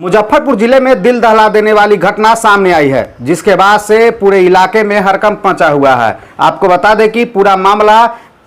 मुजफ्फरपुर जिले में दिल दहला देने वाली घटना सामने आई है, जिसके बाद से पूरे इलाके में हड़कंप मचा हुआ है। आपको बता दें कि पूरा मामला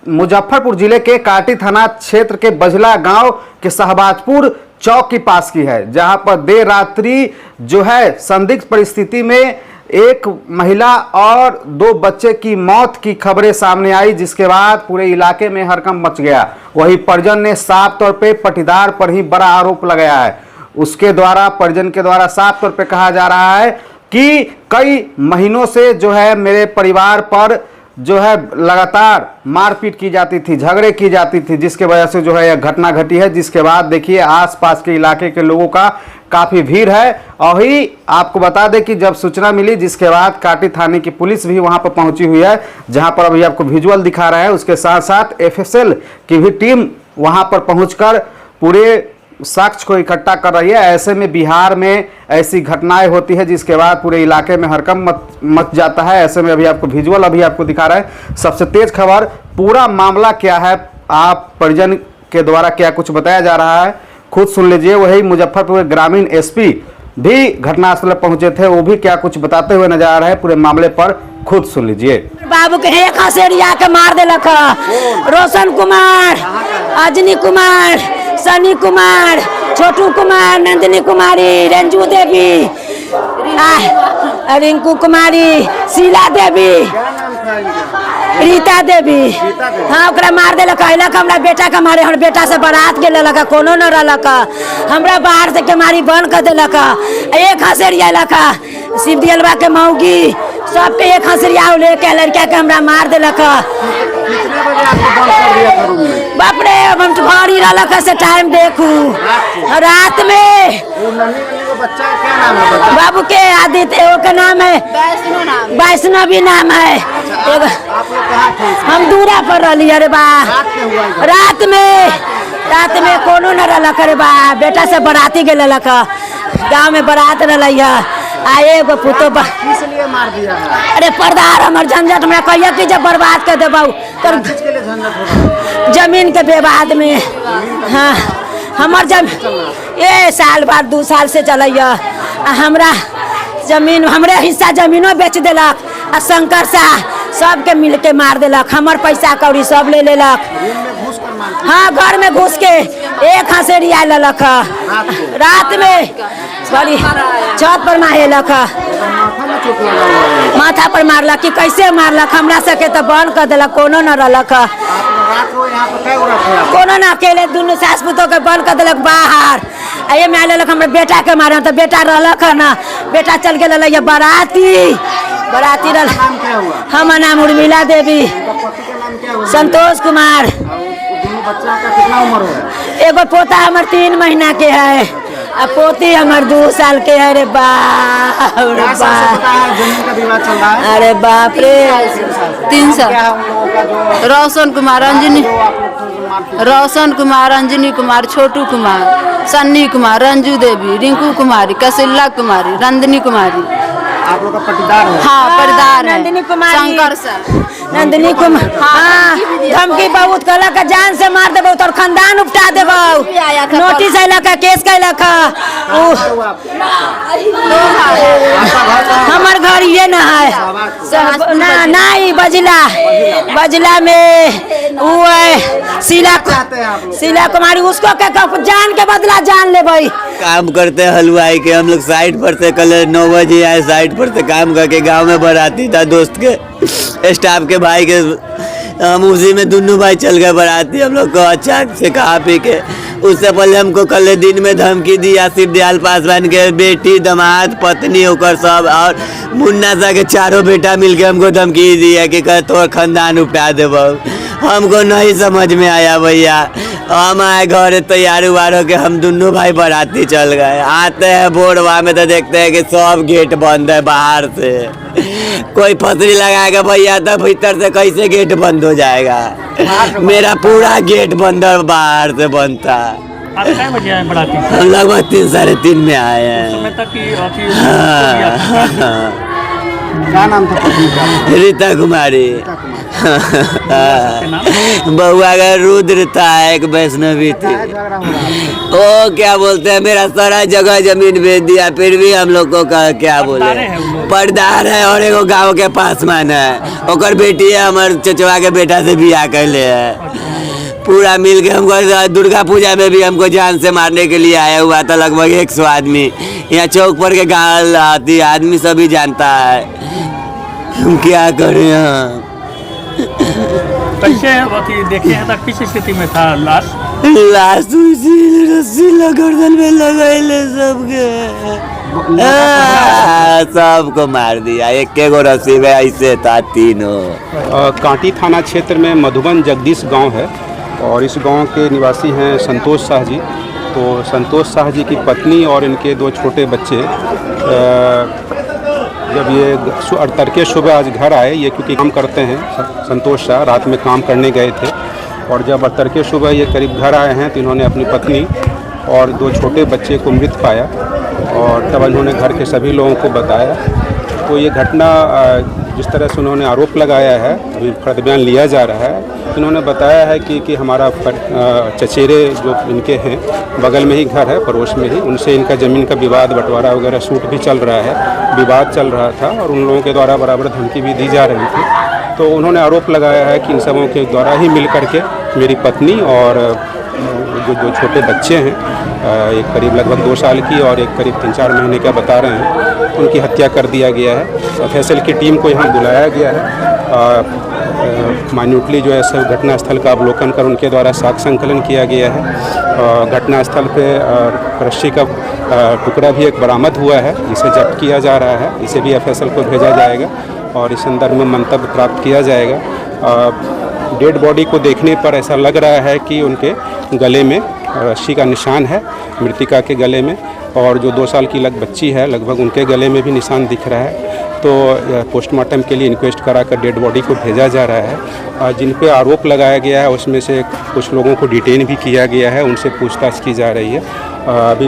मुजफ्फरपुर जिले के काटी थाना क्षेत्र के बजला गांव के शहबाजपुर चौक के पास की है, जहां पर देर रात्रि जो है संदिग्ध परिस्थिति में एक महिला और 2 बच्चे की मौत की खबरें सामने आई, जिसके बाद पूरे इलाके में हड़कंप मच गया। वहीं परिजन ने साफ तौर पे पटीदार पर ही बड़ा आरोप लगाया है। उसके द्वारा परिजन के द्वारा साफ तौर पे कहा जा रहा है कि कई महीनों से जो है मेरे परिवार पर जो है लगातार मारपीट की जाती थी, झगड़े की जाती थी, जिसके वजह से जो है यह घटना घटी है। जिसके बाद देखिए आसपास के इलाके के लोगों का काफी भीड़ है। और ही आपको बता दें कि जब सूचना मिली, जिसके बाद काटी थाने की पुलिस भी वहां पर पहुंची हुई है, जहां पर अभी आपको विजुअल दिखा रहे हैं। उसके साथ साथ एफएसएल की भी टीम वहां पर पहुंचकर पूरे साक्ष्य को इकट्ठा कर रही है। ऐसे में बिहार में ऐसी घटनाएं होती है, जिसके बाद पूरे इलाके में हड़कंप मच जाता है। ऐसे में अभी आपको विजुअल अभी आपको दिखा रहे हैं। सबसे तेज खबर, पूरा मामला क्या है, आप परिजन के द्वारा क्या कुछ बताया जा रहा है, खुद सुन लीजिए। वही मुजफ्फरपुर ग्रामीण एसपी भी घटनास्थल पर पहुंचे थे, वो भी क्या कुछ बताते हुए नजर आ रहे हैं। पूरे मामले पर खुद सुन लीजिए। बाबू के एक हसेरिया के मार देलक, रोशन कुमार, अजनी कुमार, सनी कुमार, छोटू कुमार, नंदिनी कुमारी, रंजू देवी, रिंकू कुमारी, शीला देवी, रीता देवी। हाँ, ओकरा मार देलक। हमरा बेटा के मारे, हम बेटा से बारात के लेलक, कोनो न रहलक। हमरा बाहर से के मारी बंद कर देलक। एक हसेरिया लक, शिवदियलवा के मौगी सबके एक हंसरिया लेके लड़का के हमरा मार देलक। बाप रे, हम भारी रहलक से टाइम देखू रात में। बाबू के आदित्य का नाम है, वैष्णवी नाम है। हम दूरा पर रही। अरे बा रात में कोनो न रहलक। अरे बा बेटा से बराती के लेलक, गाँव में बारात रही है। आए गो पुतो इसलिए मार दिया है। अरे पर्दार हमर झंझट में कहिए कि जब बर्बाद कर देबू तो जमीन के विवाद में। हाँ, हमर ये साल बाद 2 साल से चलैया। हमरा जमीन, हमरे हिस्सा जमीनो बेच देलक। आ शंकर शाह सबके मिल के मार देलक। हमर पैसा कौड़ी सब ले लेलक। हाँ, घर में घुस के एक हंसेरिया लेलक। रात में बड़ी छत पर मारेलक, माथा पर मारलक। कि कैसे मारलक, हमरा सके तो बंद कर देलक, कोनो न रहलक। कोनो न, अकेले दुनू सास पुतोह के बंद कर देलक बाहर। ये में लेलक हमरा बेटा के मारे, तो बेटा रहलक ना, बेटा चल गए बाराती रह। हमर नाम उर्मिला देवी, संतोष कुमार। एगो पोता हमर 3 महीना के है, अब पोती हमर 2 साल के है। रे बाप, अरे बाप रे, 3 साल। रोशन कुमार, अंजनी कुमार, छोटू कुमार, सन्नी कुमार, रंजू देवी, रिंकू कुमारी, कसिल्ला कुमारी, नंदिनी कुमारी। आप लोग का पटीदार है? हाँ, पटीदार है। नंदिनी कुमारी, शंकर शाह, नंदिनी कुमार। हाँ, धमकी बहुत कहलक, जान से मार देबो, तोर खानदान उपटा देबो। नोटिस अयलक, केस कैलक। हमर घर ये न है ना, नहीं बजला में वो है शीला कुमारी। उसको जान के बदला जान ले भाई। काम करते हलवाई के, हम लोग साइड पर थे। कल 9 बजे आए, साइड पर थे काम करके। गांव में बाराती था दोस्त के, स्टाफ के भाई के। हम उसी में दोनों भाई चल गए बाराती। हम लोग को अच्छा से खा पी के, उससे पहले हमको कल दिन में धमकी दिया शिवदयाल पासवान के बेटी, दामाद, पत्नी होकर सब, और मुन्ना सा के 4 बेटा मिलके हमको धमकी दिया कि तोर खानदान उपटा देबो। हमको नहीं समझ में आया भैया। हम आए घर तैयार उवार होके, हम दोनों भाई बाराती चल गए। आते हैं बोरवा में तो देखते हैं कि सब गेट बंद है बाहर से। कोई फसरी लगाएगा भैया, तो भीतर से कैसे गेट बंद हो जाएगा? मेरा पूरा गेट बंद है, बाहर से बंद था। हम लगभग 3 साढ़े 3 में आए हैं। क्या नाम था? रीता कुमारी। बउआ का रुद्र था, एक वैष्णवी थी। ओ क्या बोलते हैं, मेरा सारा जगह जमीन बेच दिया, फिर भी हम लोग को क्या बोले, पर्दार है और एगो गाँव के पास मान है, ओकर बेटी है, हमारे चचवा के बेटा से बियाह कर ले है। पूरा मिल के हमको दुर्गा पूजा में भी हमको जान से मारने के लिए आया हुआ था, लगभग 100 आदमी। यहाँ चौक पर के गाँव आती आदमी सभी जानता है, हम क्या करें यहाँ। कैसे अथी देखे हैं तक किस स्थिति में था लाश? लाश रस्सी गर्दन में लगैले सबके, सबको मार दिया, एक गो रस्सी में ऐसे था तीनों। कांटी थाना क्षेत्र में मधुबन जगदीश गांव है और इस गांव के निवासी हैं संतोष शाह जी। तो संतोष शाह जी की पत्नी और इनके 2 छोटे बच्चे जब ये तड़के सुबह आज घर आए, ये क्योंकि काम करते हैं संतोष शाह, रात में काम करने गए थे और जब तड़के सुबह ये करीब घर आए हैं तो इन्होंने अपनी पत्नी और 2 छोटे बच्चे को मृत पाया और तब इन्होंने घर के सभी लोगों को बताया। तो ये घटना जिस तरह से उन्होंने आरोप लगाया है, अभी प्रतिबयान लिया जा रहा है। इन्होंने बताया है कि हमारा चचेरे जो इनके हैं बगल में ही घर है, पड़ोस में ही, उनसे इनका ज़मीन का विवाद बंटवारा वगैरह सूट भी चल रहा है, विवाद चल रहा था और उन लोगों के द्वारा बराबर धमकी भी दी जा रही थी। तो उन्होंने आरोप लगाया है कि इन सबों के द्वारा ही मिल करके मेरी पत्नी और जो छोटे बच्चे हैं, एक करीब लगभग 2 साल की और एक करीब 3-4 महीने का बता रहे हैं, उनकी हत्या कर दिया गया है। फैसल की टीम को यहाँ बुलाया गया है, माइन्यूटली जो है सब घटनास्थल का अवलोकन कर उनके द्वारा साक्ष्य संकलन किया गया है। घटनास्थल पे रस्सी का टुकड़ा भी एक बरामद हुआ है, इसे जब्त किया जा रहा है, इसे भी एफएसएल को भेजा जाएगा और इस संदर्भ में मंतव्य प्राप्त किया जाएगा। डेड बॉडी को देखने पर ऐसा लग रहा है कि उनके गले में रस्सी का निशान है, मृतिका के गले में, और जो 2 साल की बच्ची है लगभग उनके गले में भी निशान दिख रहा है। तो पोस्टमार्टम के लिए इंक्वेस्ट कराकर डेड बॉडी को भेजा जा रहा है। जिन पे आरोप लगाया गया है उसमें से कुछ लोगों को डिटेन भी किया गया है, उनसे पूछताछ की जा रही है। अभी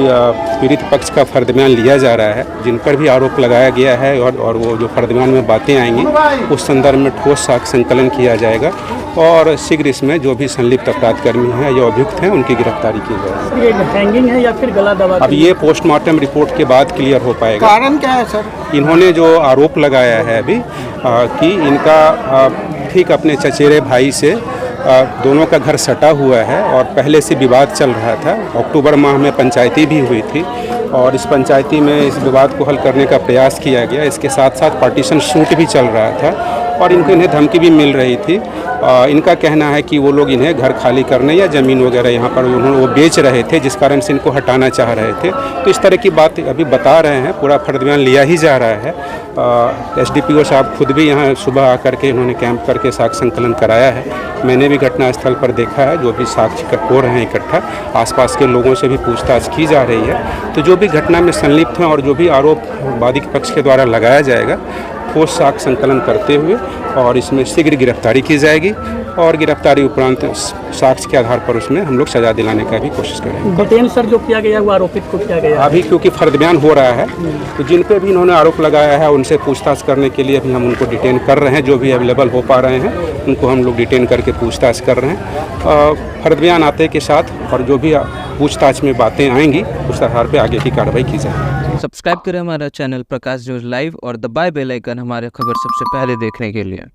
पीड़ित पक्ष का फर्द-बयान लिया जा रहा है, जिन पर भी आरोप लगाया गया है और वो जो फर्द-बयान में बातें आएंगी उस संदर्भ में ठोस साक्ष्य संकलन किया जाएगा और शीघ्र इसमें जो भी संलिप्त अपराधकर्मी हैं या अभियुक्त हैं उनकी गिरफ्तारी की जाएगी। हैंगिंग है या फिर गला दबा? अब ये पोस्टमार्टम रिपोर्ट के बाद क्लियर हो पाएगा। कारण क्या है सर? इन्होंने जो आरोप लगाया है अभी कि इनका ठीक अपने चचेरे भाई से दोनों का घर सटा हुआ है और पहले से विवाद चल रहा था। अक्टूबर माह में पंचायती भी हुई थी और इस पंचायती में इस विवाद को हल करने का प्रयास किया गया। इसके साथ साथ पार्टीशन सूट भी चल रहा था और इन्हें धमकी भी मिल रही थी। इनका कहना है कि वो लोग इन्हें घर खाली करने या ज़मीन वगैरह यहाँ पर वो बेच रहे थे, जिस कारण से इनको हटाना चाह रहे थे। तो इस तरह की बात अभी बता रहे हैं, पूरा फर्द-बयान लिया ही जा रहा है। SDPO साहब खुद भी यहाँ सुबह आकर के इन्होंने कैंप करके साक्ष्य संकलन कराया है। मैंने भी घटनास्थल पर देखा है, जो भी साक्ष्य हो रहे हैं इकट्ठा, आसपास के लोगों से भी पूछताछ की जा रही है। तो जो भी घटना में संलिप्त हैं और जो भी आरोप वादी पक्ष के द्वारा लगाया जाएगा, ठोस साक्ष्य संकलन करते हुए और इसमें शीघ्र गिरफ्तारी की जाएगी और गिरफ्तारी उपरांत साक्ष्य के आधार पर उसमें हम लोग सजा दिलाने का भी कोशिश करेंगे। डिटेन सर जो किया गया वो आरोपित को किया गया अभी क्योंकि फर्द-बयान हो रहा है, तो जिन पे भी इन्होंने आरोप लगाया है उनसे पूछताछ करने के लिए अभी हम उनको डिटेन कर रहे हैं। जो भी अवेलेबल हो पा रहे हैं उनको हम लोग डिटेन करके पूछताछ कर रहे हैं। फर्द-बयान आते के साथ और जो भी पूछताछ में बातें आएंगी उस आधार पर आगे की कार्रवाई की जाएगी। सब्सक्राइब करें हमारा चैनल प्रकाश न्यूज़ लाइव और दबाए बेल आइकन हमारे खबर सबसे पहले देखने के लिए।